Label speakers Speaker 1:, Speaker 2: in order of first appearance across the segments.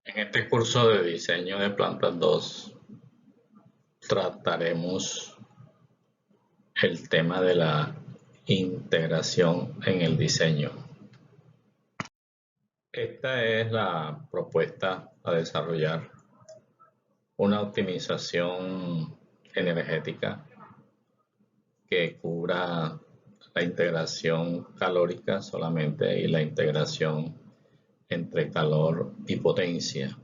Speaker 1: En este curso de diseño de plantas 2 trataremos el tema de la integración en el diseño. Esta es la propuesta a desarrollar una optimización energética que cubra la integración calórica solamente y la integración entre calor y potencia.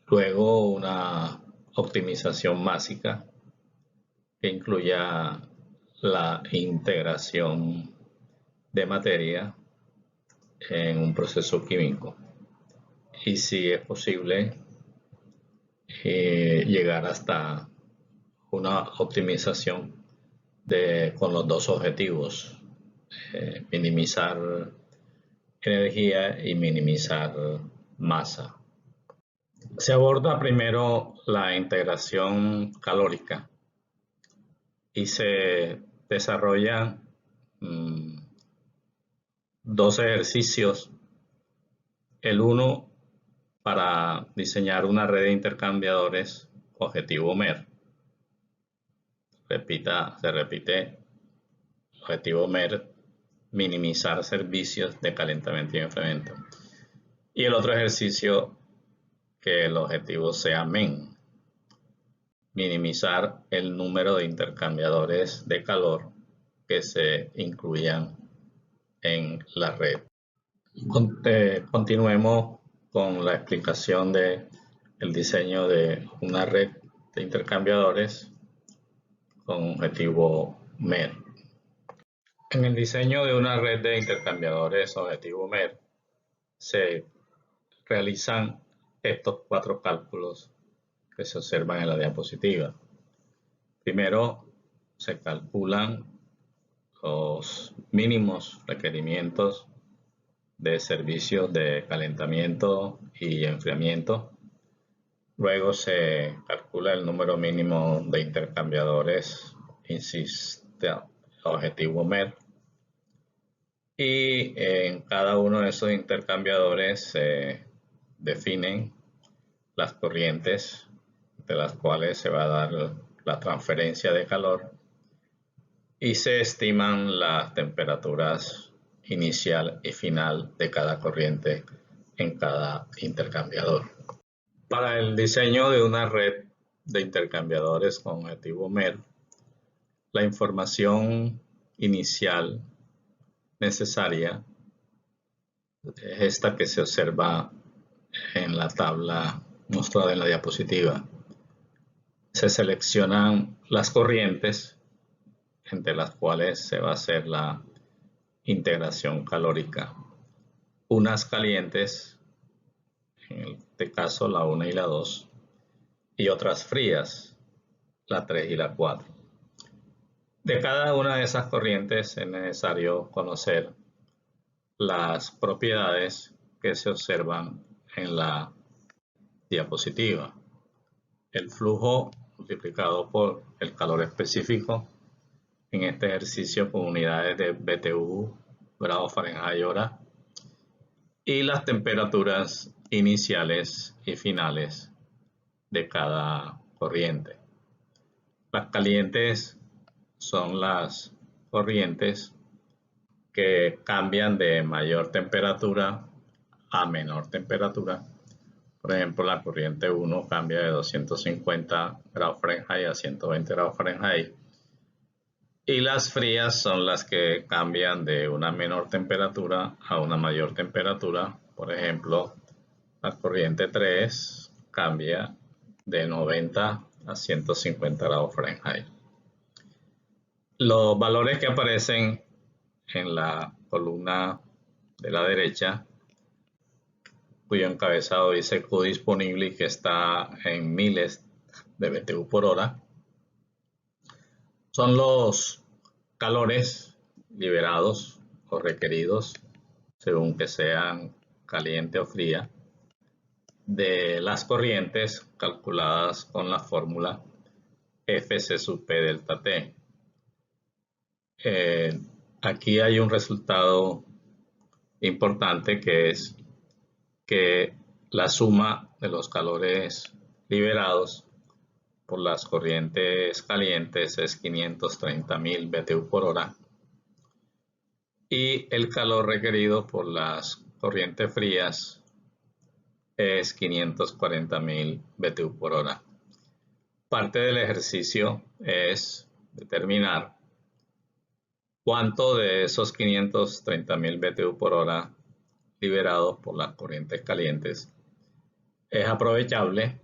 Speaker 1: Luego una optimización másica que incluya la integración de materia en un proceso químico y, si es posible, llegar hasta una optimización con los dos objetivos: minimizar energía y minimizar masa. Se aborda primero la integración calórica y se desarrollan dos ejercicios. El uno para diseñar una red de intercambiadores objetivo MER. Se repite: objetivo MER, minimizar servicios de calentamiento y enfriamiento. Y el otro ejercicio, que el objetivo sea MEN, minimizar el número de intercambiadores de calor que se incluyan en la red. Continuemos con la explicación del diseño de una red de intercambiadores con objetivo MER. En el diseño de una red de intercambiadores objetivo MER se realizan estos 4 cálculos que se observan en la diapositiva. Primero, se calculan los mínimos requerimientos de servicios de calentamiento y enfriamiento. Luego se calcula el número mínimo de intercambiadores objetivo MER, y en cada uno de esos intercambiadores se definen las corrientes de las cuales se va a dar la transferencia de calor y se estiman las temperaturas inicial y final de cada corriente en cada intercambiador. Para el diseño de una red de intercambiadores con objetivo MER, la información inicial necesaria es esta que se observa en la tabla mostrada en la diapositiva. Se seleccionan las corrientes entre las cuales se va a hacer la integración calórica. Unas calientes, en este caso la 1 y la 2, y otras frías, la 3 y la 4. De cada una de esas corrientes es necesario conocer las propiedades que se observan en la diapositiva. El flujo multiplicado por el calor específico, en este ejercicio con unidades de BTU, grados Fahrenheit hora, y las temperaturas iniciales y finales de cada corriente. Las calientes son las corrientes que cambian de mayor temperatura a menor temperatura. Por ejemplo, la corriente 1 cambia de 250 grados Fahrenheit a 120 grados Fahrenheit. Y las frías son las que cambian de una menor temperatura a una mayor temperatura. Por ejemplo, la corriente 3 cambia de 90 a 150 grados Fahrenheit. Los valores que aparecen en la columna de la derecha, cuyo encabezado dice Q disponible y que está en miles de BTU por hora, son los calores liberados o requeridos, según que sean caliente o fría, de las corrientes calculadas con la fórmula Fc sub P delta T. Aquí hay un resultado importante, que es que la suma de los calores liberados por las corrientes calientes es 530.000 BTU por hora y el calor requerido por las corrientes frías es 540.000 BTU por hora. Parte del ejercicio es determinar cuánto de esos 530.000 BTU por hora liberados por las corrientes calientes es aprovechable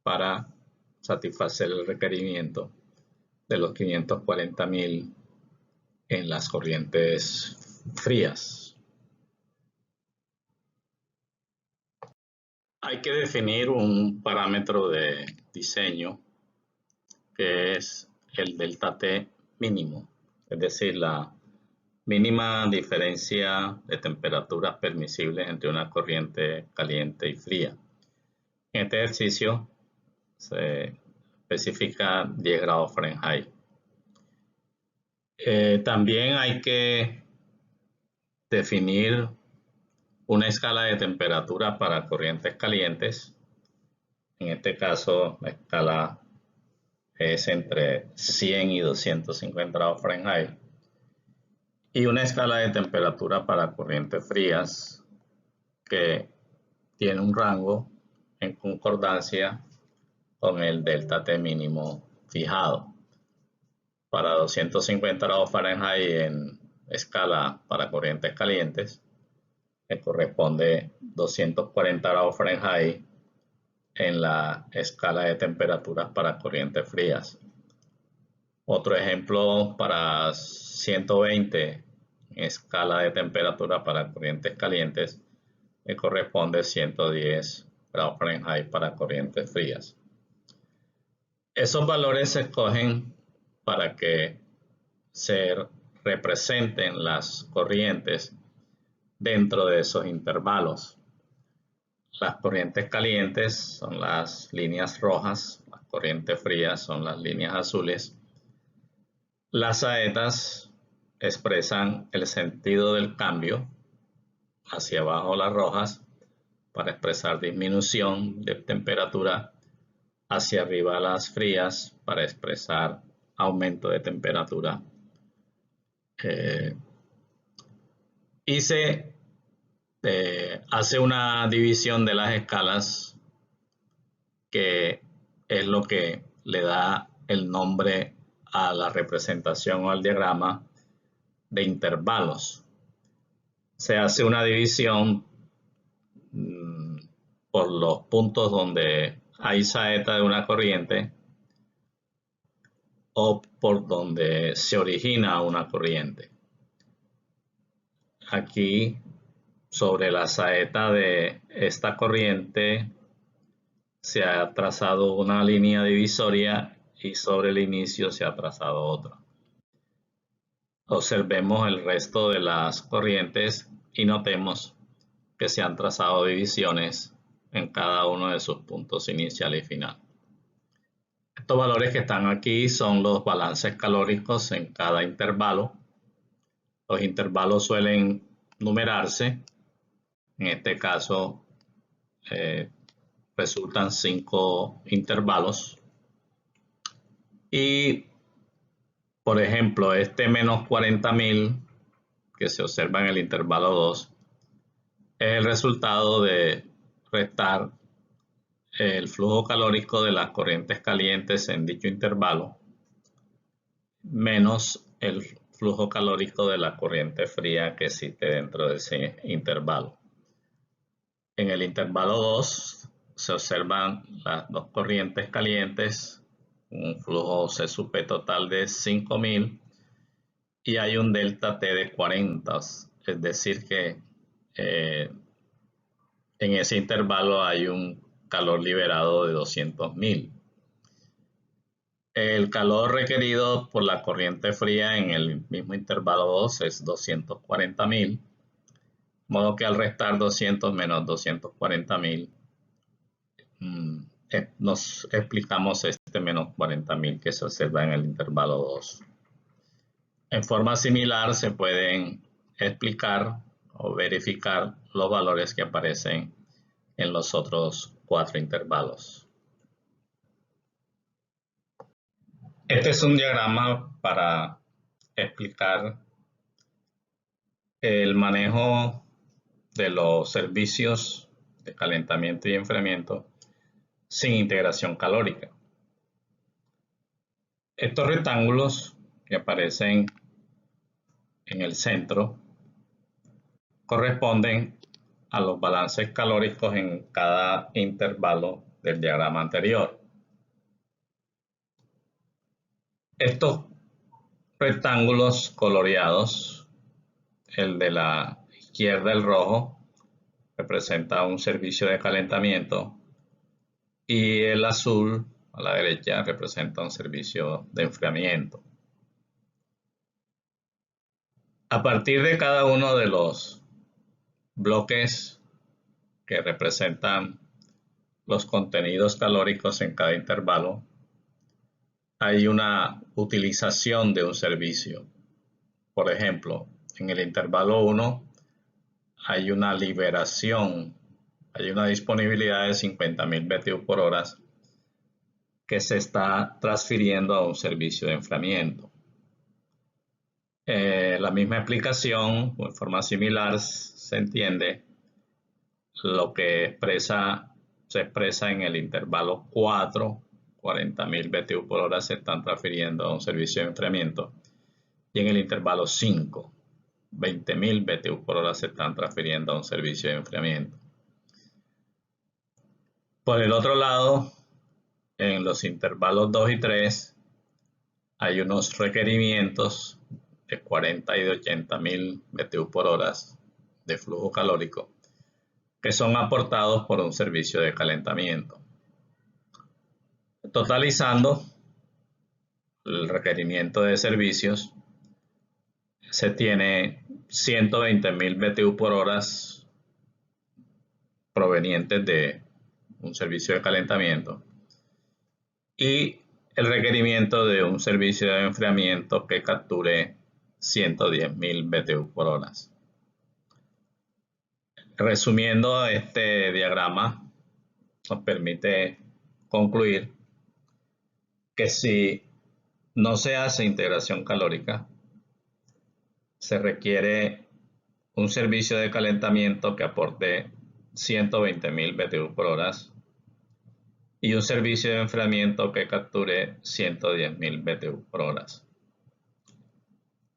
Speaker 1: para satisfacer el requerimiento de los 540.000 en las corrientes frías. Hay que definir un parámetro de diseño que es el delta T mínimo, es decir, la mínima diferencia de temperaturas permisibles entre una corriente caliente y fría. En este ejercicio se especifica 10 grados Fahrenheit. También hay que definir una escala de temperatura para corrientes calientes. En este caso, la escala es entre 100 y 250 grados Fahrenheit. Y una escala de temperatura para corrientes frías que tiene un rango en concordancia con el delta T mínimo fijado. Para 250 grados Fahrenheit en escala para corrientes calientes, le corresponde 240 grados Fahrenheit en la escala de temperaturas para corrientes frías. Otro ejemplo para 120 en escala de temperatura para corrientes calientes, le corresponde 110 grados Fahrenheit para corrientes frías. Esos valores se escogen para que se representen las corrientes dentro de esos intervalos. Las corrientes calientes son las líneas rojas, las corrientes frías son las líneas azules. Las saetas expresan el sentido del cambio, hacia abajo las rojas, para expresar disminución de temperatura, hacia arriba las frías, para expresar aumento de temperatura. Y se hace una división de las escalas que es lo que le da el nombre a la representación o al diagrama de intervalos. Se hace una división por los puntos donde hay saeta de una corriente o por donde se origina una corriente. Aquí, sobre la saeta de esta corriente, se ha trazado una línea divisoria y sobre el inicio se ha trazado otra. Observemos el resto de las corrientes y notemos que se han trazado divisiones en cada uno de sus puntos inicial y final. Estos valores que están aquí son los balances calóricos en cada intervalo. Los intervalos suelen numerarse. En este caso resultan 5 intervalos. Y, por ejemplo, este menos 40.000 que se observa en el intervalo 2 es el resultado de restar el flujo calórico de las corrientes calientes en dicho intervalo menos el flujo calórico de la corriente fría que existe dentro de ese intervalo. En el intervalo 2 se observan las dos corrientes calientes, un flujo CSUP total de 5.000 y hay un delta T de 40, es decir que en ese intervalo hay un calor liberado de 200.000. El calor requerido por la corriente fría en el mismo intervalo 2 es 240.000, de modo que al restar 200 menos 240.000 nos explicamos este menos 40.000 que se observa en el intervalo 2. En forma similar se pueden explicar o verificar los valores que aparecen en los otros 4 intervalos. Este es un diagrama para explicar el manejo de los servicios de calentamiento y enfriamiento sin integración calórica. Estos rectángulos que aparecen en el centro corresponden a los balances calóricos en cada intervalo del diagrama anterior. Estos rectángulos coloreados, el de la izquierda, el rojo, representa un servicio de calentamiento y el azul a la derecha representa un servicio de enfriamiento. A partir de cada uno de los bloques que representan los contenidos calóricos en cada intervalo, hay una utilización de un servicio. Por ejemplo, en el intervalo 1 hay una liberación, hay una disponibilidad de 50.000 BTU por hora que se está transfiriendo a un servicio de enfriamiento. La misma explicación, o en forma similar, se entiende lo que se expresa en el intervalo 4, 40.000 BTU por hora se están transfiriendo a un servicio de enfriamiento. Y en el intervalo 5, 20.000 BTU por hora se están transfiriendo a un servicio de enfriamiento. Por el otro lado, en los intervalos 2 y 3, hay unos requerimientos de 40 y de 80.000 BTU por hora de flujo calórico que son aportados por un servicio de calentamiento. Totalizando el requerimiento de servicios, se tiene 120.000 BTU por hora provenientes de un servicio de calentamiento y el requerimiento de un servicio de enfriamiento que capture 110.000 BTU por hora. Resumiendo, este diagrama nos permite concluir que si no se hace integración calórica, se requiere un servicio de calentamiento que aporte 120.000 BTU por hora y un servicio de enfriamiento que capture 110.000 BTU por hora.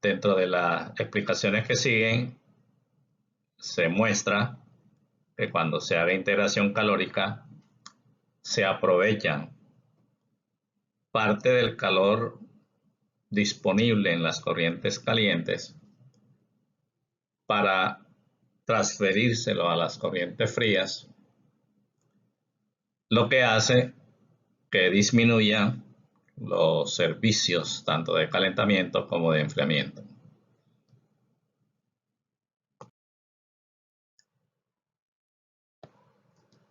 Speaker 1: Dentro de las explicaciones que siguen, se muestra que cuando se haga integración calórica, se aprovecha parte del calor disponible en las corrientes calientes para transferírselo a las corrientes frías, lo que hace que disminuya los servicios tanto de calentamiento como de enfriamiento.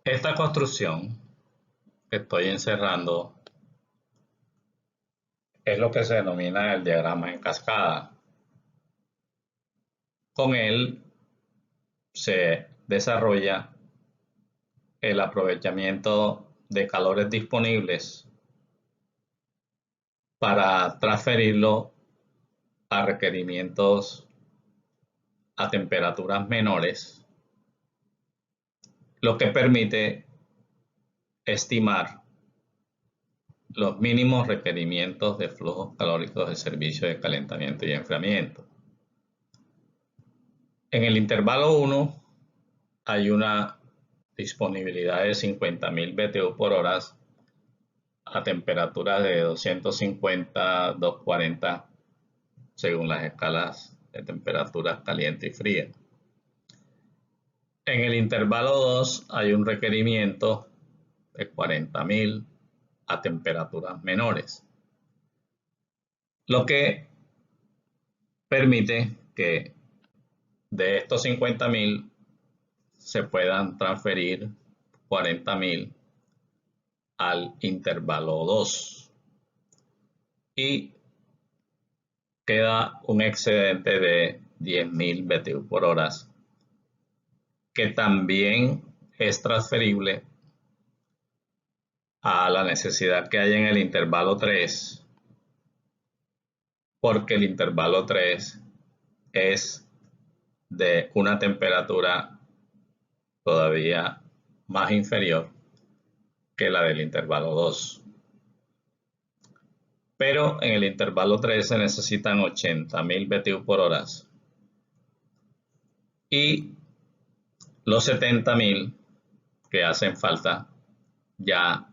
Speaker 1: Esta construcción que estoy encerrando es lo que se denomina el diagrama en cascada. Con él se desarrolla el aprovechamiento de calores disponibles para transferirlo a requerimientos a temperaturas menores, lo que permite estimar los mínimos requerimientos de flujos calóricos de servicio de calentamiento y enfriamiento. En el intervalo 1 hay una disponibilidad de 50.000 BTU por hora a temperaturas de 250, 240 según las escalas de temperaturas caliente y fría. En el intervalo 2 hay un requerimiento de 40.000 a temperaturas menores, lo que permite que de estos 50.000 se puedan transferir 40.000 al intervalo 2 y queda un excedente de 10.000 BTU por hora que también es transferible a la necesidad que hay en el intervalo 3, porque el intervalo 3 es de una temperatura todavía más inferior que la del intervalo 2. Pero en el intervalo 3 se necesitan 80.000 BTU por hora y los 70.000 que hacen falta ya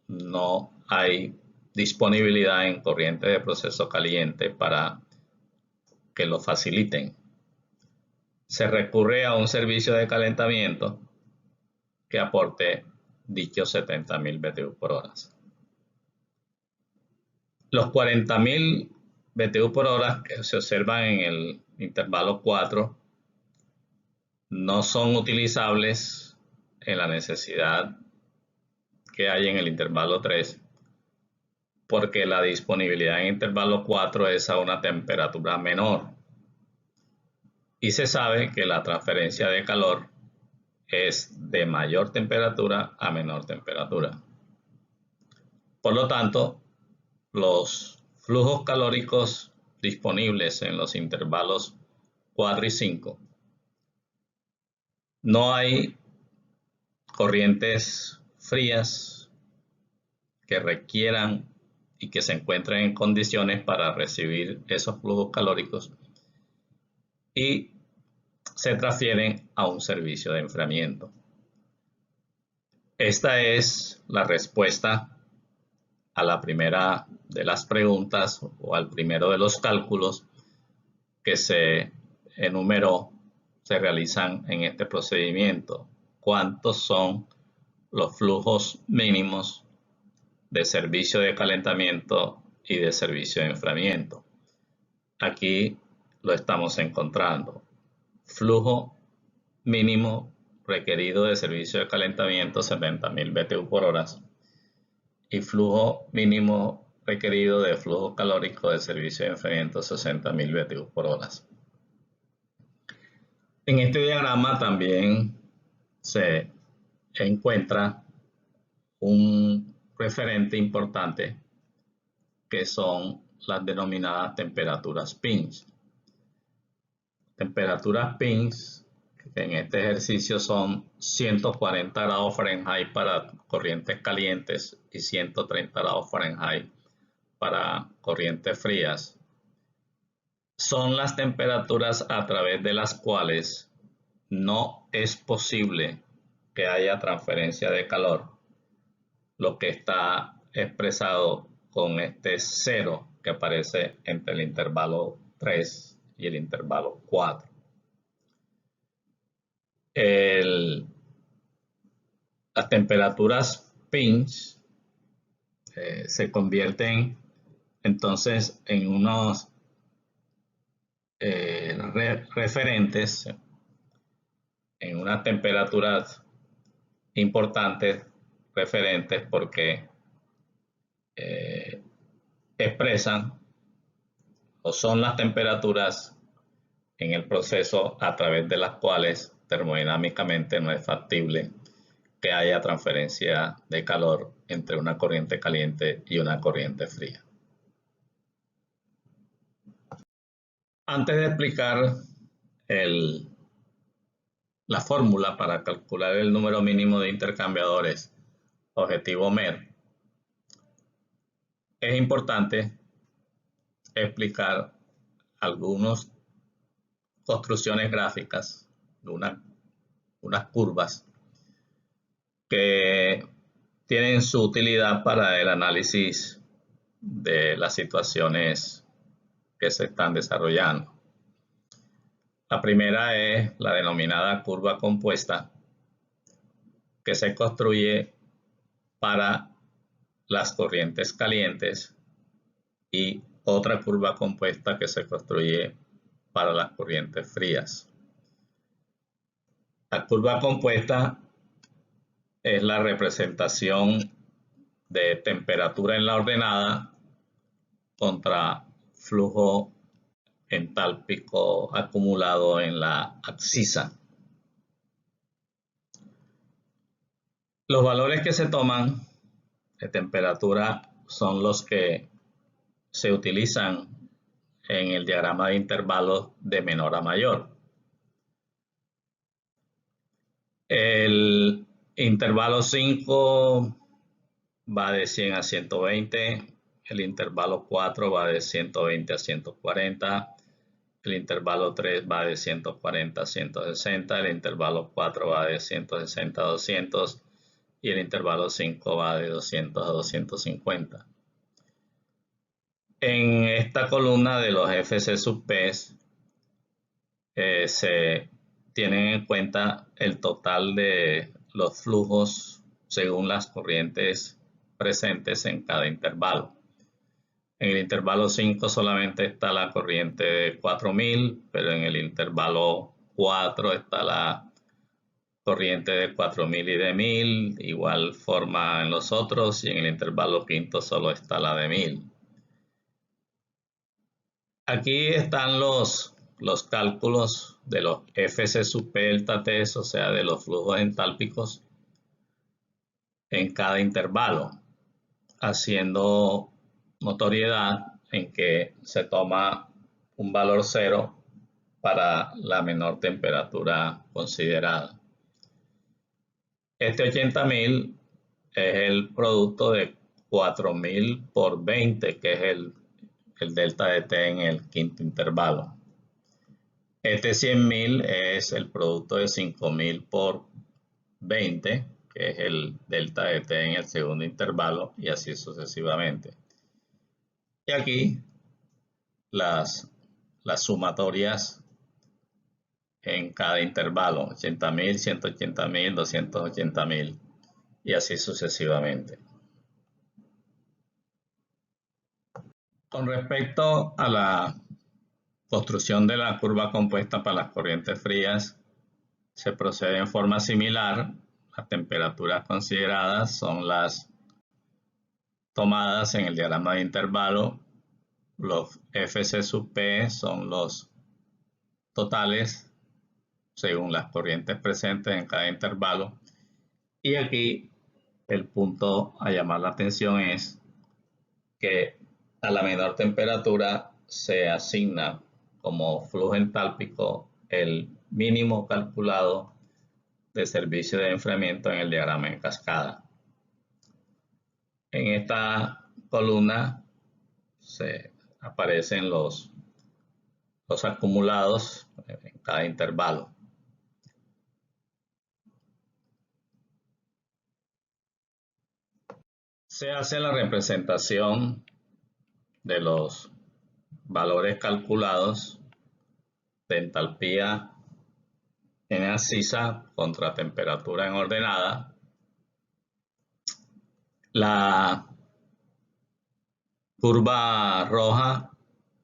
Speaker 1: no hay disponibilidad en corriente de proceso caliente para que lo faciliten. Se recurre a un servicio de calentamiento que aporte dichos 70.000 BTU por hora. Los 40.000 BTU por hora que se observan en el intervalo 4 no son utilizables en la necesidad que hay en el intervalo 3, porque la disponibilidad en el intervalo 4 es a una temperatura menor. Y se sabe que la transferencia de calor es de mayor temperatura a menor temperatura. Por lo tanto, los flujos calóricos disponibles en los intervalos 4 y 5, no hay corrientes frías que requieran y que se encuentren en condiciones para recibir esos flujos calóricos y se transfieren a un servicio de enfriamiento. Esta es la respuesta a la primera de las preguntas o al primero de los cálculos que se enumeró, se realizan en este procedimiento. ¿Cuántos son los flujos mínimos de servicio de calentamiento y de servicio de enfriamiento? Aquí lo estamos encontrando. Flujo mínimo requerido de servicio de calentamiento 70.000 BTU por hora y flujo mínimo requerido de flujo calórico de servicio de enfriamiento 60.000 BTU por hora. En este diagrama también se encuentra un referente importante que son las denominadas temperaturas pinch. Temperaturas pinch que en este ejercicio son 140 grados Fahrenheit para corrientes calientes y 130 grados Fahrenheit para corrientes frías. Son las temperaturas a través de las cuales no es posible que haya transferencia de calor, lo que está expresado con este 0 que aparece entre el intervalo 3 y el intervalo 4. Las temperaturas pinch se convierten entonces en unos referentes, en unas temperaturas importantes, referentes, porque expresan o son las temperaturas en el proceso a través de las cuales termodinámicamente no es factible que haya transferencia de calor entre una corriente caliente y una corriente fría. Antes de explicar la fórmula para calcular el número mínimo de intercambiadores objetivo MER, es importante explicar algunas construcciones gráficas, unas curvas que tienen su utilidad para el análisis de las situaciones que se están desarrollando. La primera es la denominada curva compuesta, que se construye para las corrientes calientes, y otra curva compuesta que se construye para las corrientes frías. La curva compuesta es la representación de temperatura en la ordenada contra flujo entálpico acumulado en la abscisa. Los valores que se toman de temperatura son los que se utilizan en el diagrama de intervalos de menor a mayor. El intervalo 5 va de 100 a 120, el intervalo 4 va de 120 a 140, el intervalo 3 va de 140 a 160, el intervalo 4 va de 160 a 200 y el intervalo 5 va de 200 a 250. En esta columna de los FC sub P se tienen en cuenta el total de los flujos según las corrientes presentes en cada intervalo. En el intervalo 5 solamente está la corriente de 4000, pero en el intervalo 4 está la corriente de 4000 y de 1000, igual forma en los otros, y en el intervalo quinto solo está la de 1000. Aquí están los cálculos de los FC sub P delta T, o sea, de los flujos entálpicos en cada intervalo, haciendo notoriedad en que se toma un valor cero para la menor temperatura considerada. Este 80.000 es el producto de 4000 por 20, que es el delta de T en el quinto intervalo. Este 100.000 es el producto de 5000 por 20, que es el delta de T en el segundo intervalo, y así sucesivamente. Y aquí las sumatorias en cada intervalo, 80.000, 180.000, 280.000 y así sucesivamente. Con respecto a la construcción de la curva compuesta para las corrientes frías, se procede en forma similar. Las temperaturas consideradas son las tomadas en el diagrama de intervalo. Los FC sub P son los totales según las corrientes presentes en cada intervalo. Y aquí el punto a llamar la atención es que a la menor temperatura se asigna como flujo entálpico el mínimo calculado de servicio de enfriamiento en el diagrama en cascada. En esta columna se aparecen los acumulados en cada intervalo. Se hace la representación de los valores calculados de entalpía en abscisa contra temperatura en ordenada. La curva roja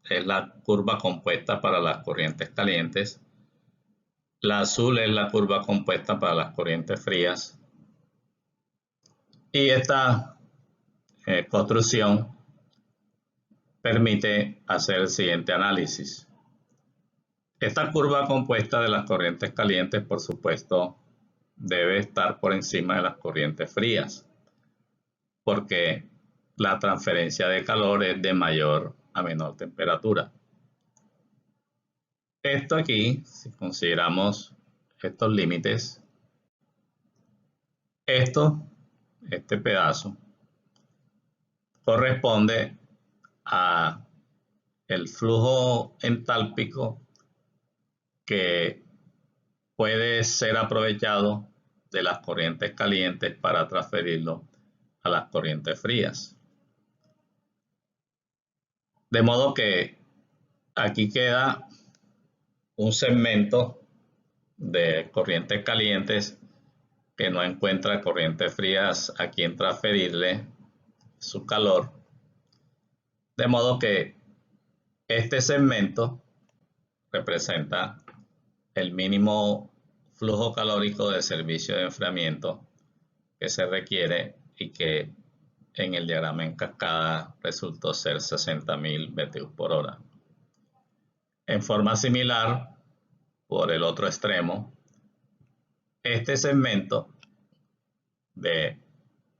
Speaker 1: es la curva compuesta para las corrientes calientes. La azul es la curva compuesta para las corrientes frías. Y esta construcción permite hacer el siguiente análisis. Esta curva compuesta de las corrientes calientes, por supuesto, debe estar por encima de las corrientes frías, porque la transferencia de calor es de mayor a menor temperatura. Esto aquí, si consideramos estos límites, este pedazo, corresponde a el flujo entálpico que puede ser aprovechado de las corrientes calientes para transferirlo a las corrientes frías. De modo que aquí queda un segmento de corrientes calientes que no encuentra corrientes frías a quien transferirle su calor. De modo que este segmento representa el mínimo flujo calórico de servicio de enfriamiento que se requiere y que en el diagrama en cascada resultó ser 60.000 BTU por hora. En forma similar, por el otro extremo, este segmento de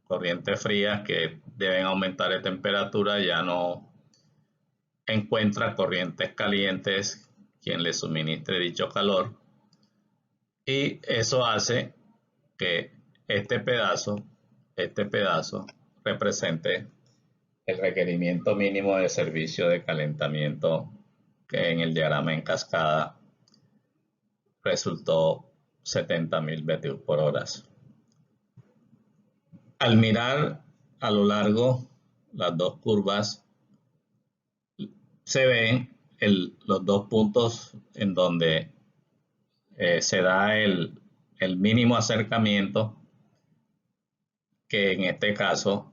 Speaker 1: corrientes frías que deben aumentar de temperatura ya no encuentra corrientes calientes quien le suministre dicho calor, y eso hace que este pedazo represente el requerimiento mínimo de servicio de calentamiento, que en el diagrama en cascada resultó 70.000 BTU por hora. Al mirar a lo largo las dos curvas, se ven los dos puntos en donde se da el mínimo acercamiento, que en este caso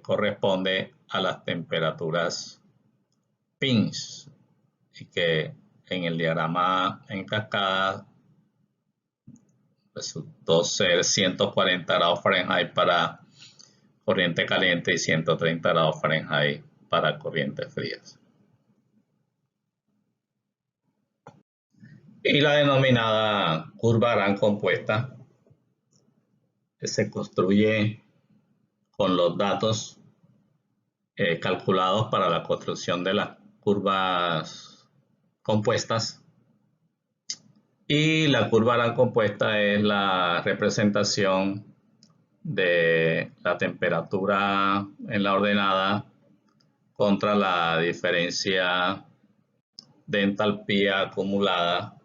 Speaker 1: corresponde a las temperaturas pinch, y que en el diagrama en cascada resultó ser 140 grados Fahrenheit para corriente caliente y 130 grados Fahrenheit para corrientes frías. Y la denominada curva gran compuesta, que se construye con los datos calculados para la construcción de las curvas compuestas. Y la curva gran compuesta es la representación de la temperatura en la ordenada contra la diferencia de entalpía acumulada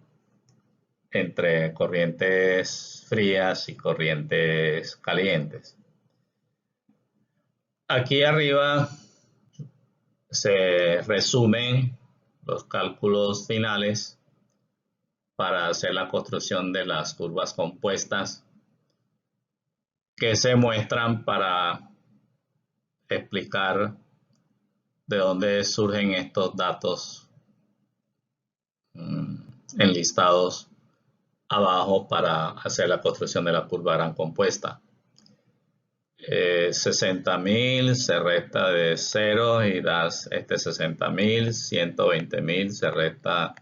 Speaker 1: entre corrientes frías y corrientes calientes. Aquí arriba se resumen los cálculos finales para hacer la construcción de las curvas compuestas, que se muestran para explicar de dónde surgen estos datos enlistados abajo para hacer la construcción de la curva gran compuesta. 60.000 se resta de 0 y das 60.000, 120.000 se resta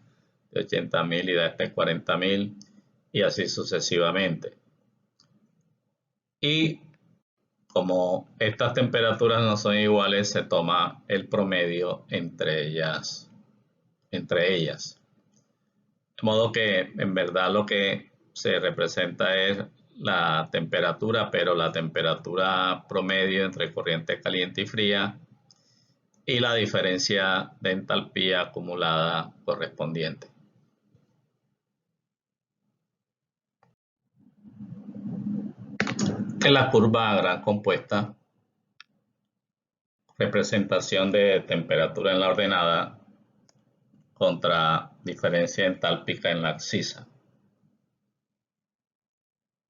Speaker 1: de 80.000 y da 40.000, y así sucesivamente. Y como estas temperaturas no son iguales, se toma el promedio entre ellas. De modo que en verdad lo que se representa es la temperatura, pero la temperatura promedio entre corriente caliente y fría, y la diferencia de entalpía acumulada correspondiente. En la curva gran compuesta, representación de temperatura en la ordenada contra diferencia entálpica en la abscisa.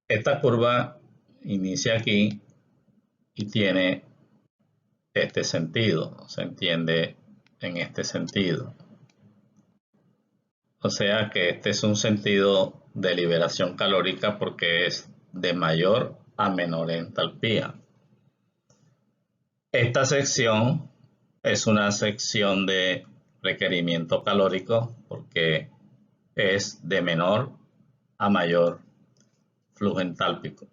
Speaker 1: Esta curva inicia aquí y tiene este sentido, se entiende en este sentido. O sea que este es un sentido de liberación calórica porque es de mayor a menor entalpía. Esta sección es una sección de requerimiento calórico porque es de menor a mayor flujo entálpico.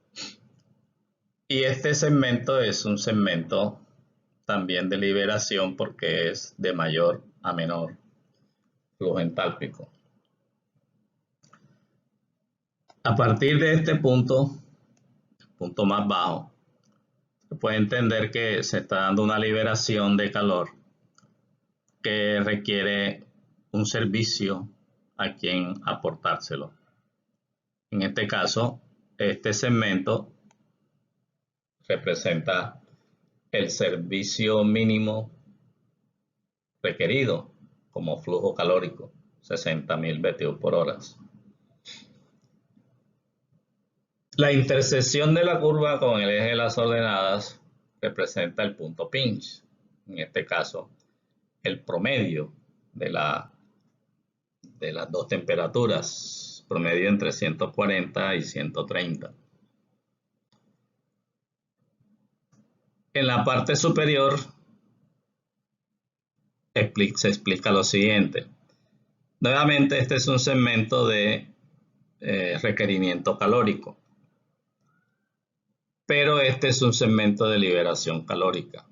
Speaker 1: Y este segmento es un segmento también de liberación porque es de mayor a menor flujo entálpico. A partir de este punto, el punto más bajo, se puede entender que se está dando una liberación de calor que requiere un servicio a quien aportárselo. En este caso, este segmento representa el servicio mínimo requerido como flujo calórico, 60.000 BTU por hora. La intersección de la curva con el eje de las ordenadas representa el punto pinch, en este caso el promedio de las dos temperaturas, promedio entre 140 y 130. En la parte superior se explica lo siguiente. Nuevamente, este es un segmento de requerimiento calórico. pero este es un segmento de liberación calórica.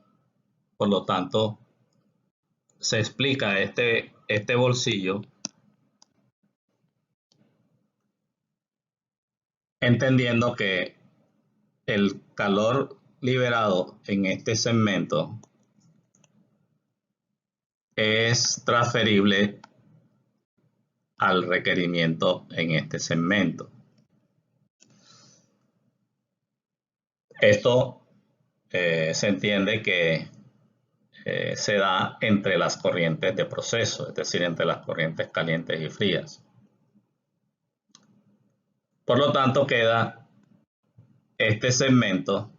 Speaker 1: Por lo tanto, se explica este bolsillo entendiendo que el calor liberado en este segmento es transferible al requerimiento en este segmento. Esto se entiende que se da entre las corrientes de proceso, es decir, entre las corrientes calientes y frías. Por lo tanto, queda este segmento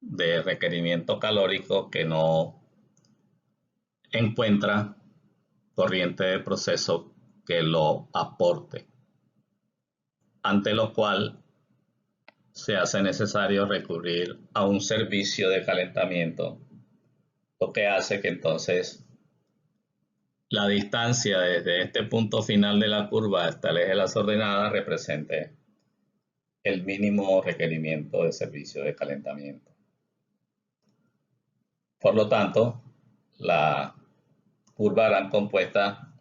Speaker 1: de requerimiento calórico que no encuentra corriente de proceso que lo aporte, ante lo cual se hace necesario recurrir a un servicio de calentamiento, lo que hace que entonces la distancia desde este punto final de la curva hasta el eje de las ordenadas represente el mínimo requerimiento de servicio de calentamiento. Por lo tanto, la curva gran compuesta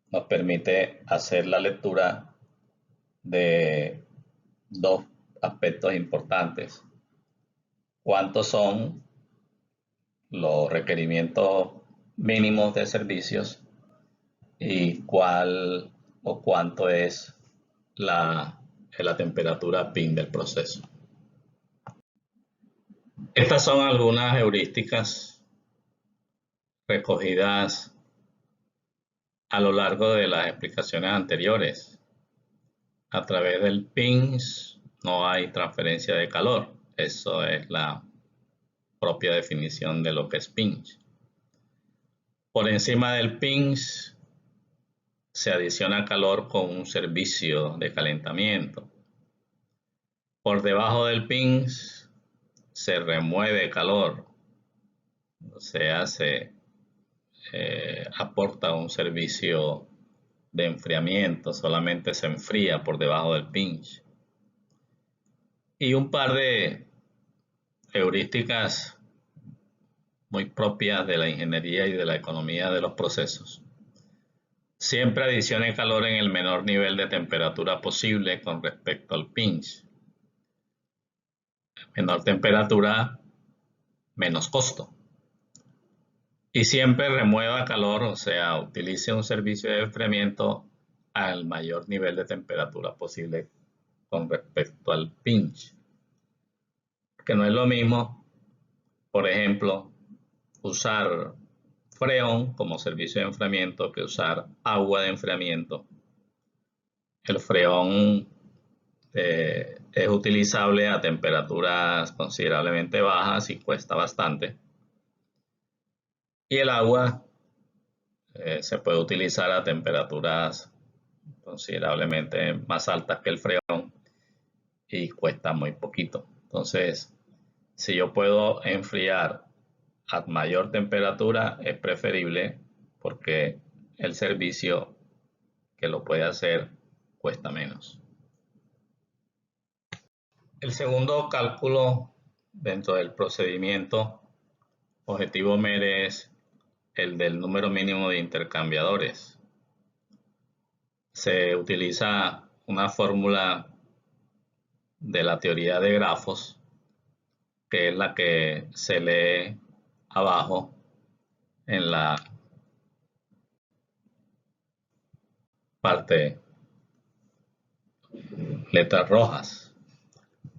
Speaker 1: nos permite hacer la lectura de dos aspectos importantes. ¿Cuántos son los requerimientos mínimos de servicios y cuál o cuánto es la temperatura PIN del proceso? Estas son algunas heurísticas recogidas a lo largo de las explicaciones anteriores. A través del PINS no hay transferencia de calor. Eso es la propia definición de lo que es PINS. Por encima del PINS se adiciona calor con un servicio de calentamiento. Por debajo del PINS se remueve calor, o sea, se aporta un servicio de enfriamiento, solamente se enfría por debajo del PINS. Y un par de heurísticas muy propias de la ingeniería y de la economía de los procesos. Siempre adicione calor en el menor nivel de temperatura posible con respecto al PINS. Menor temperatura, menos costo. Y siempre remueva calor, o sea, utilice un servicio de enfriamiento al mayor nivel de temperatura posible con respecto al PINS. Que no es lo mismo, por ejemplo, usar freón como servicio de enfriamiento que usar agua de enfriamiento. El freón es utilizable a temperaturas considerablemente bajas y cuesta bastante. Y el agua se puede utilizar a temperaturas considerablemente más altas que el freón y cuesta muy poquito. Entonces, si yo puedo enfriar a mayor temperatura, es preferible porque el servicio que lo puede hacer cuesta menos. El segundo cálculo dentro del procedimiento objetivo MER es el del número mínimo de intercambiadores. Se utiliza una fórmula de la teoría de grafos, que es la que se lee abajo en la parte letras rojas.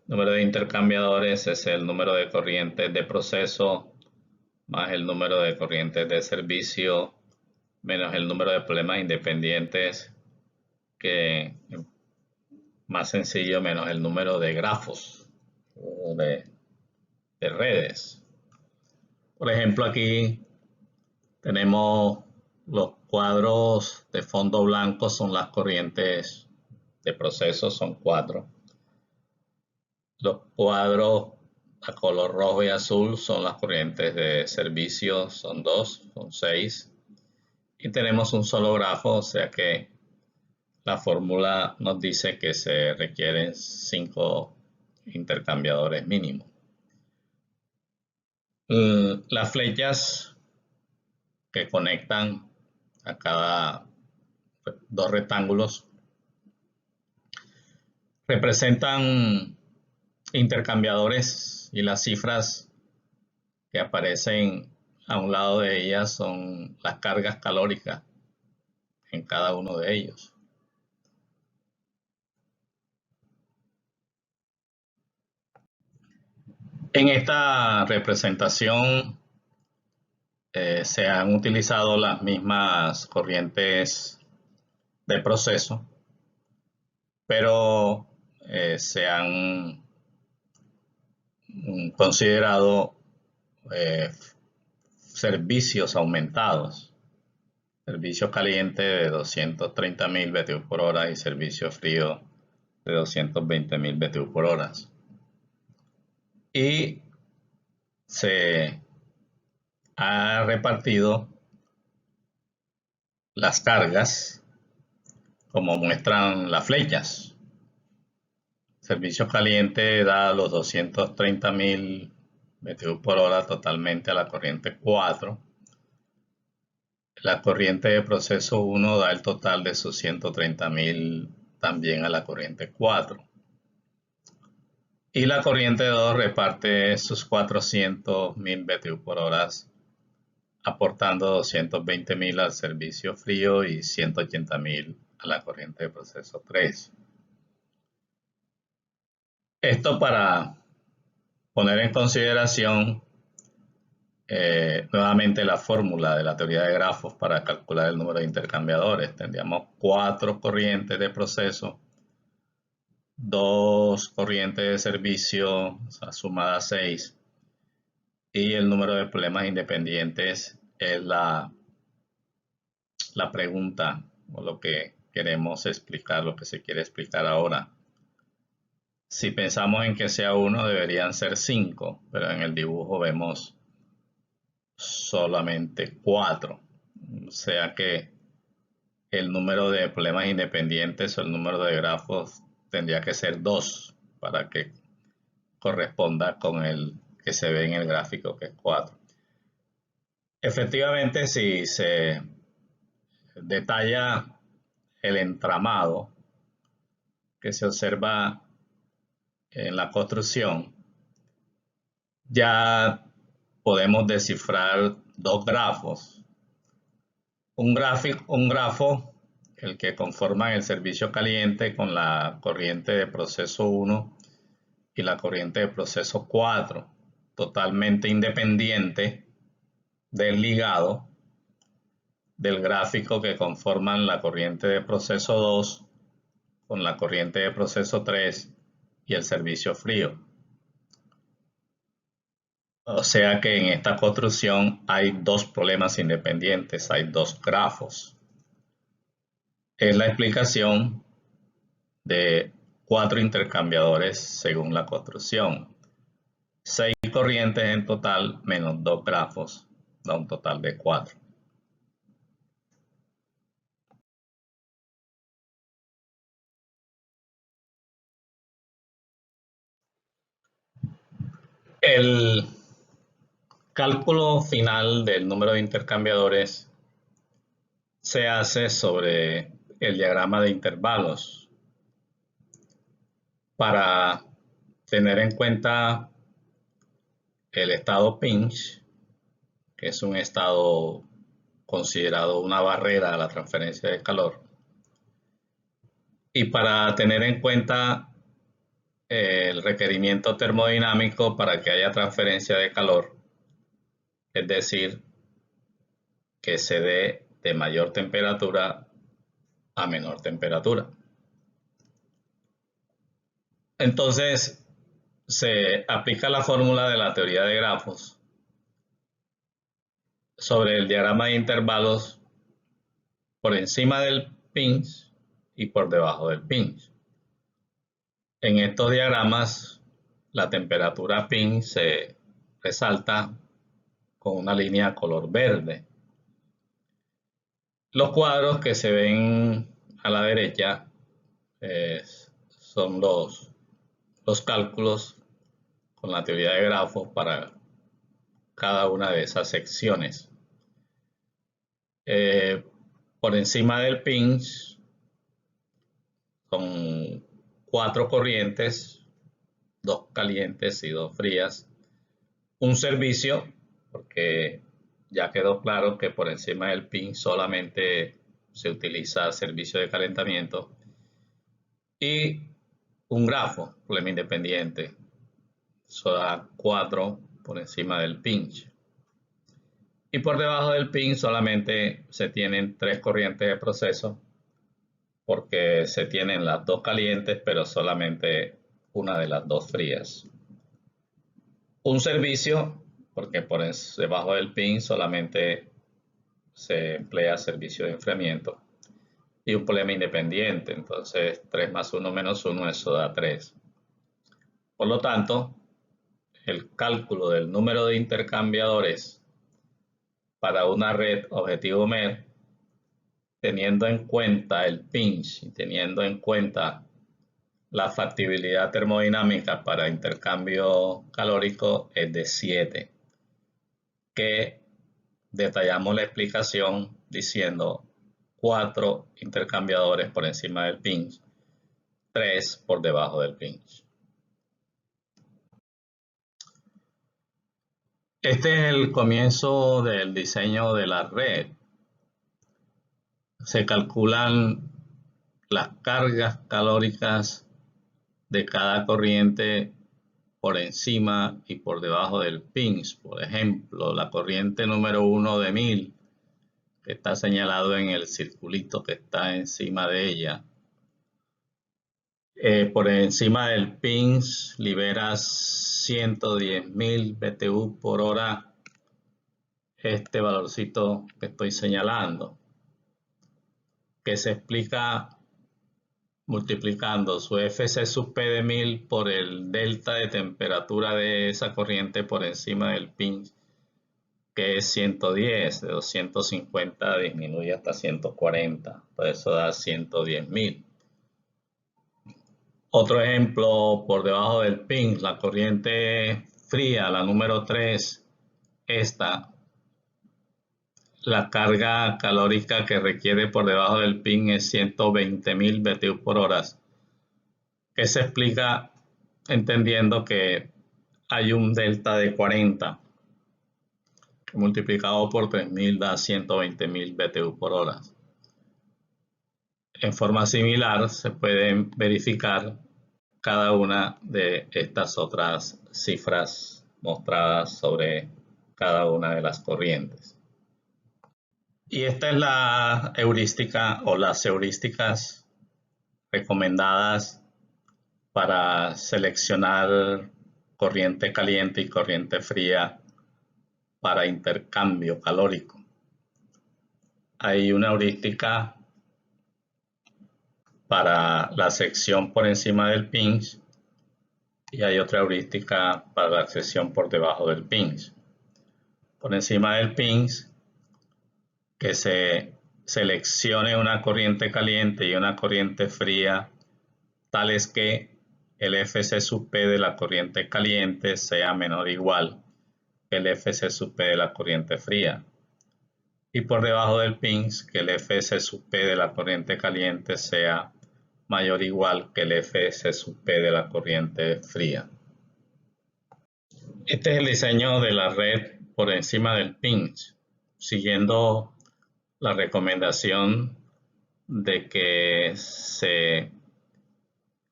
Speaker 1: Número de intercambiadores es el número de corrientes de proceso más el número de corrientes de servicio menos el número de problemas independientes, que más sencillo, menos el número de grafos o de redes. Por ejemplo, aquí tenemos los cuadros de fondo blanco, son las corrientes de proceso, son 4. Los cuadros a color rojo y azul son las corrientes de servicio, son 2, son 6. Y tenemos un solo grafo, o sea que la fórmula nos dice que se requieren 5 intercambiadores mínimos. Las flechas que conectan a cada dos rectángulos representan intercambiadores y las cifras que aparecen a un lado de ellas son las cargas calóricas en cada uno de ellos. En esta representación se han utilizado las mismas corrientes de proceso, pero se han considerado servicios aumentados. Servicio caliente de 230.000 BTU por hora y servicio frío de 220.000 BTU por hora. Y se ha repartido las cargas como muestran las flechas. Servicio caliente da los 230.000 BTU por hora totalmente a la corriente 4. La corriente de proceso 1 da el total de sus 130.000 también a la corriente 4. Y la corriente 2 reparte sus 400.000 BTU por hora, aportando 220.000 al servicio frío y 180.000 a la corriente de proceso 3. Esto para poner en consideración nuevamente la fórmula de la teoría de grafos para calcular el número de intercambiadores. Tendríamos 4 corrientes de proceso, 2 corrientes de servicio, o sea, sumadas 6, y el número de problemas independientes es la pregunta o lo que queremos explicar, lo que se quiere explicar ahora. Si pensamos en que sea 1, deberían ser 5, pero en el dibujo vemos solamente 4. O sea que el número de problemas independientes o el número de grafos tendría que ser 2 para que corresponda con el que se ve en el gráfico, que es 4. Efectivamente, si se detalla el entramado que se observa en la construcción, ya podemos descifrar dos grafos. Un grafo, el que conforma el servicio caliente con la corriente de proceso 1 y la corriente de proceso 4, totalmente independiente del ligado del gráfico que conforman la corriente de proceso 2 con la corriente de proceso 3 y el servicio frío. O sea que en esta construcción hay dos problemas independientes, hay dos grafos. Es la explicación de 4 intercambiadores según la construcción. 6 corrientes en total menos 2 grafos da un total de 4. El cálculo final del número de intercambiadores se hace sobre el diagrama de intervalos para tener en cuenta el estado pinch, que es un estado considerado una barrera a la transferencia de calor, y para tener en cuenta el requerimiento termodinámico para que haya transferencia de calor, es decir, que se dé de mayor temperatura a menor temperatura. Entonces, se aplica la fórmula de la teoría de grafos sobre el diagrama de intervalos por encima del pinch y por debajo del pinch. En estos diagramas, la temperatura pinch se resalta con una línea color verde. Los cuadros que se ven a la derecha son los los cálculos con la teoría de grafos para cada una de esas secciones. Por encima del pinch, con 4 corrientes, 2 calientes y 2 frías. Un servicio, porque ya quedó claro que por encima del pinch solamente se utiliza servicio de calentamiento. Y un grafo, problema independiente. Eso da 4 por encima del pinch. Y por debajo del pinch solamente se tienen 3 corrientes de proceso, porque se tienen las 2 calientes, pero solamente una de las 2 frías. Un servicio, porque por debajo del pinch solamente se emplea servicio de enfriamiento. Y un problema independiente, entonces 3 más 1 menos 1, eso da 3. Por lo tanto, el cálculo del número de intercambiadores para una red objetivo MER, teniendo en cuenta el pinch y teniendo en cuenta la factibilidad termodinámica para intercambio calórico, es de 7, que detallamos la explicación diciendo 4 intercambiadores por encima del pinch, 3 por debajo del pinch. Este es el comienzo del diseño de la red. Se calculan las cargas calóricas de cada corriente por encima y por debajo del pinch. Por ejemplo, la corriente número 1 de 1000, que está señalado en el circulito que está encima de ella. Por encima del pinch libera 110.000 BTU por hora, este valorcito que estoy señalando, que se explica multiplicando su Fc sub P de 1000 por el delta de temperatura de esa corriente por encima del pinch, que es 110, de 250 disminuye hasta 140, por eso da 110.000. Otro ejemplo, por debajo del pinch, la corriente fría, la número 3, esta, la carga calórica que requiere por debajo del pinch es 120.000 BTU por hora, que se explica entendiendo que hay un delta de 40, que multiplicado por 3000 da 120.000 BTU por hora. En forma similar se pueden verificar cada una de estas otras cifras mostradas sobre cada una de las corrientes. Y esta es la heurística o las heurísticas recomendadas para seleccionar corriente caliente y corriente fría para intercambio calórico. Hay una heurística para la sección por encima del pinch y hay otra heurística para la sección por debajo del pinch. Por encima del pinch, que se seleccione una corriente caliente y una corriente fría, tales que el Fc sub P de la corriente caliente sea menor o igual que el Fc sub P de la corriente fría. Y por debajo del pinch, que el Fc sub P de la corriente caliente sea mayor o igual que el Fc sub P de la corriente fría. Este es el diseño de la red por encima del pinch, siguiendo la recomendación de que se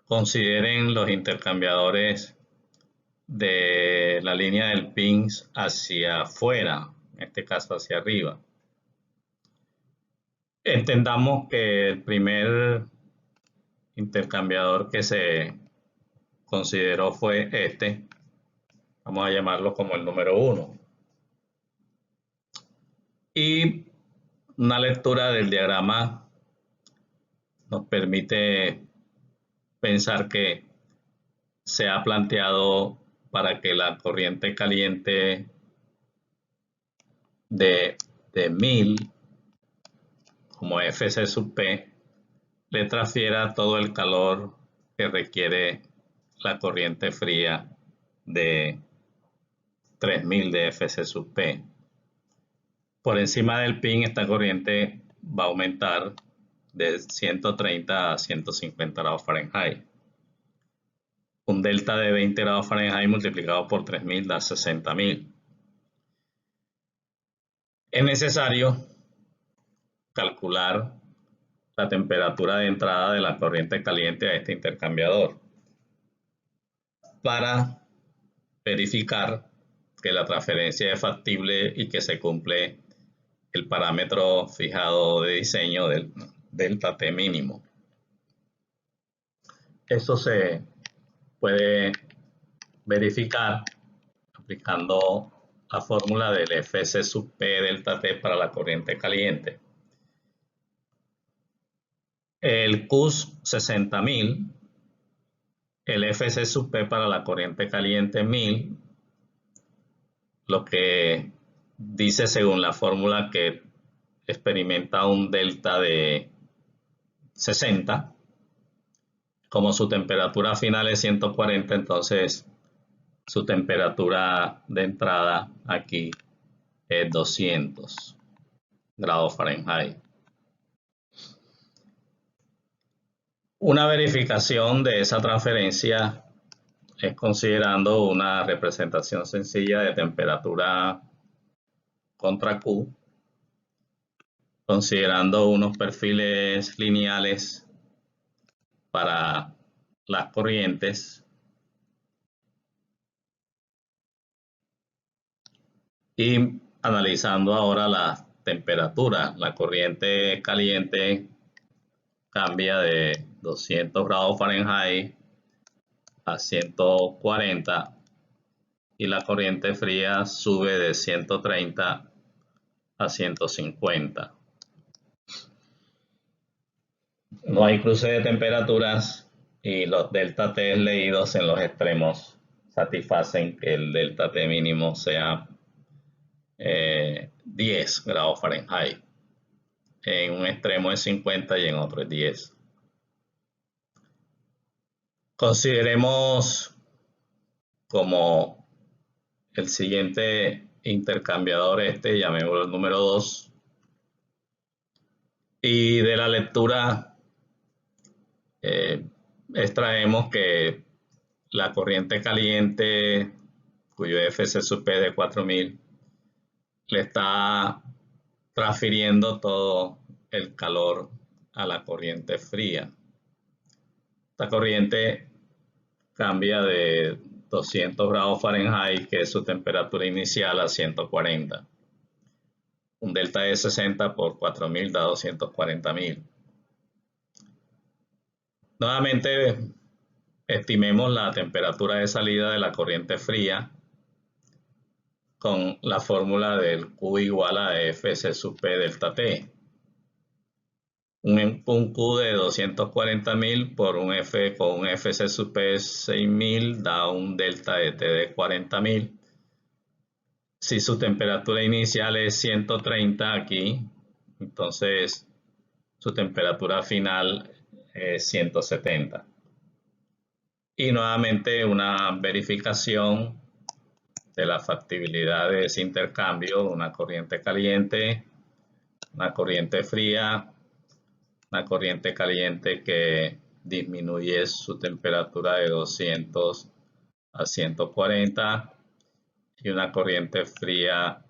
Speaker 1: consideren los intercambiadores de la línea del pinch hacia afuera, en este caso hacia arriba. Entendamos que el primer intercambiador que se consideró fue este. Vamos a llamarlo como el número 1. Y una lectura del diagrama nos permite pensar que se ha planteado para que la corriente caliente de 1000 como Fc sub P le transfiera todo el calor que requiere la corriente fría de 3000 de Fc sub P. Por encima del pin, esta corriente va a aumentar de 130 a 150 grados Fahrenheit. Un delta de 20 grados Fahrenheit multiplicado por 3000 da 60.000. Es necesario calcular la temperatura de entrada de la corriente caliente a este intercambiador para verificar que la transferencia es factible y que se cumple el parámetro fijado de diseño del delta T mínimo. Eso se puede verificar aplicando la fórmula del Fc sub P delta T para la corriente caliente. El Qs 60.000, el Fc sub P para la corriente caliente 1000, lo que dice según la fórmula que experimenta un delta de 60. Como su temperatura final es 140, entonces su temperatura de entrada aquí es 200 grados Fahrenheit. Una verificación de esa transferencia es considerando una representación sencilla de temperatura contra Q, considerando unos perfiles lineales para las corrientes y analizando ahora la temperatura. La corriente caliente cambia de 200 grados Fahrenheit a 140 y la corriente fría sube de 130 a 150. No hay cruce de temperaturas y los delta T leídos en los extremos satisfacen que el delta T mínimo sea 10 grados Fahrenheit. En un extremo es 50 y en otro es 10. Consideremos como el siguiente intercambiador llamémoslo el número 2. Y de la lectura extraemos que la corriente caliente, cuyo Fc sub P de 4000, le está transfiriendo todo el calor a la corriente fría. Esta corriente cambia de 200 grados Fahrenheit, que es su temperatura inicial, a 140. Un delta de 60 por 4000 da 240.000. Nuevamente, estimemos la temperatura de salida de la corriente fría con la fórmula del Q igual a Fc sub P delta T. Un Q de 240.000 por un F con un Fc sub P 6.000 da un delta de T de 40.000. Si su temperatura inicial es 130 aquí, entonces su temperatura final es 170. Y nuevamente una verificación de la factibilidad de ese intercambio, una corriente caliente, una corriente fría, una corriente caliente que disminuye su temperatura de 200 a 140 y una corriente fría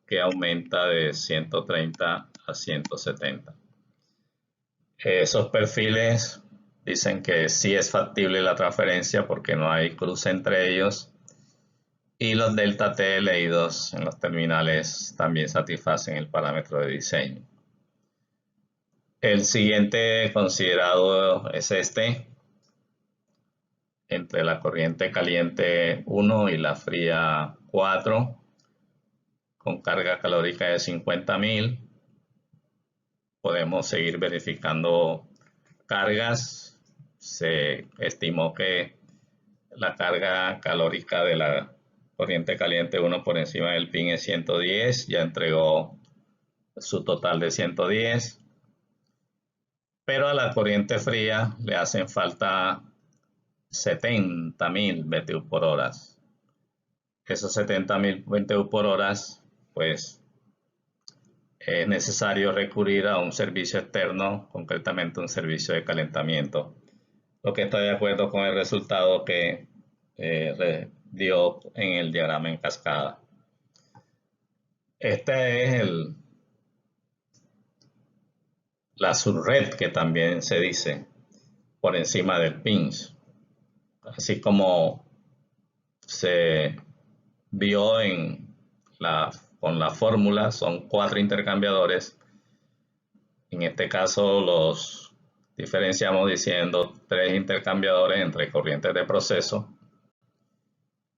Speaker 1: que aumenta de 130 a 170. Esos perfiles dicen que sí es factible la transferencia porque no hay cruce entre ellos y los delta T leídos en los terminales también satisfacen el parámetro de diseño. El siguiente considerado es entre la corriente caliente 1 y la fría 4, con carga calórica de 50.000. Podemos seguir verificando cargas. Se estimó que la carga calórica de la corriente caliente 1 por encima del pin es 110, ya entregó su total de 110. Pero a la corriente fría le hacen falta 70.000 BTU por hora. Esos 70.000 BTU por hora, pues es necesario recurrir a un servicio externo, concretamente un servicio de calentamiento, lo que está de acuerdo con el resultado que dio en el diagrama en cascada. Esta es la subred, que también se dice, por encima del pinch. Así como se vio con la fórmula, son 4 intercambiadores. En este caso los diferenciamos diciendo 3 intercambiadores entre corrientes de proceso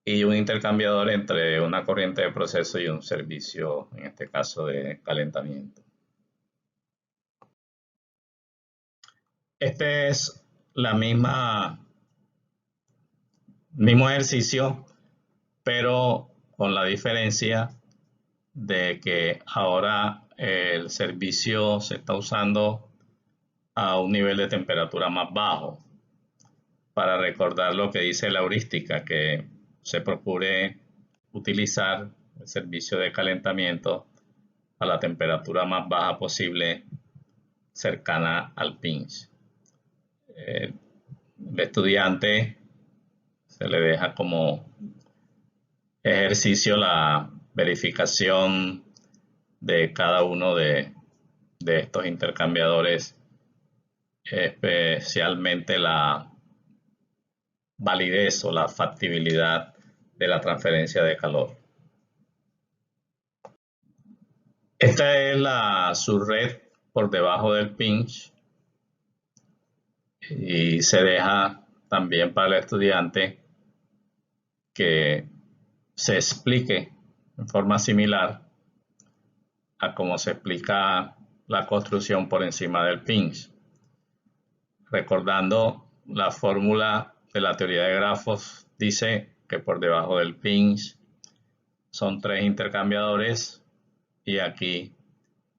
Speaker 1: y un intercambiador entre una corriente de proceso y un servicio, en este caso de calentamiento. Este es mismo ejercicio, pero con la diferencia de que ahora el servicio se está usando a un nivel de temperatura más bajo. Para recordar lo que dice la heurística, que se procure utilizar el servicio de calentamiento a la temperatura más baja posible, cercana al pinch. El estudiante se le deja como ejercicio la verificación de cada uno de estos intercambiadores, especialmente la validez o la factibilidad de la transferencia de calor. Esta es la subred por debajo del pinch y se deja también para el estudiante que se explique en forma similar a cómo se explica la construcción por encima del pinch. Recordando la fórmula de la teoría de grafos, dice que por debajo del pinch son 3 intercambiadores y aquí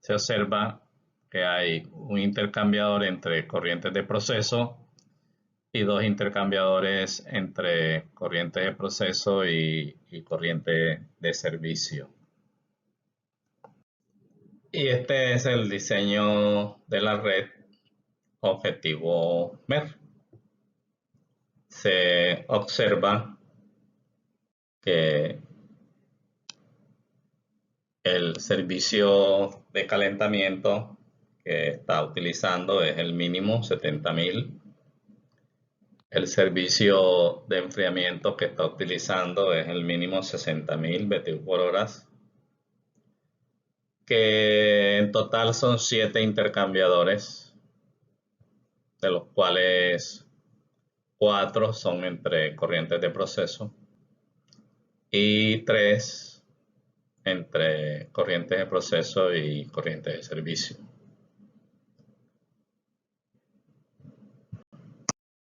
Speaker 1: se observa que hay un intercambiador entre corrientes de proceso y 2 intercambiadores entre corrientes de proceso y corriente de servicio. Y este es el diseño de la red objetivo MER. Se observa que el servicio de calentamiento que está utilizando es el mínimo 70.000. El servicio de enfriamiento que está utilizando es el mínimo 60.000 BTU por hora, que en total son 7 intercambiadores, de los cuales 4 son entre corrientes de proceso y 3 entre corrientes de proceso y corrientes de servicio.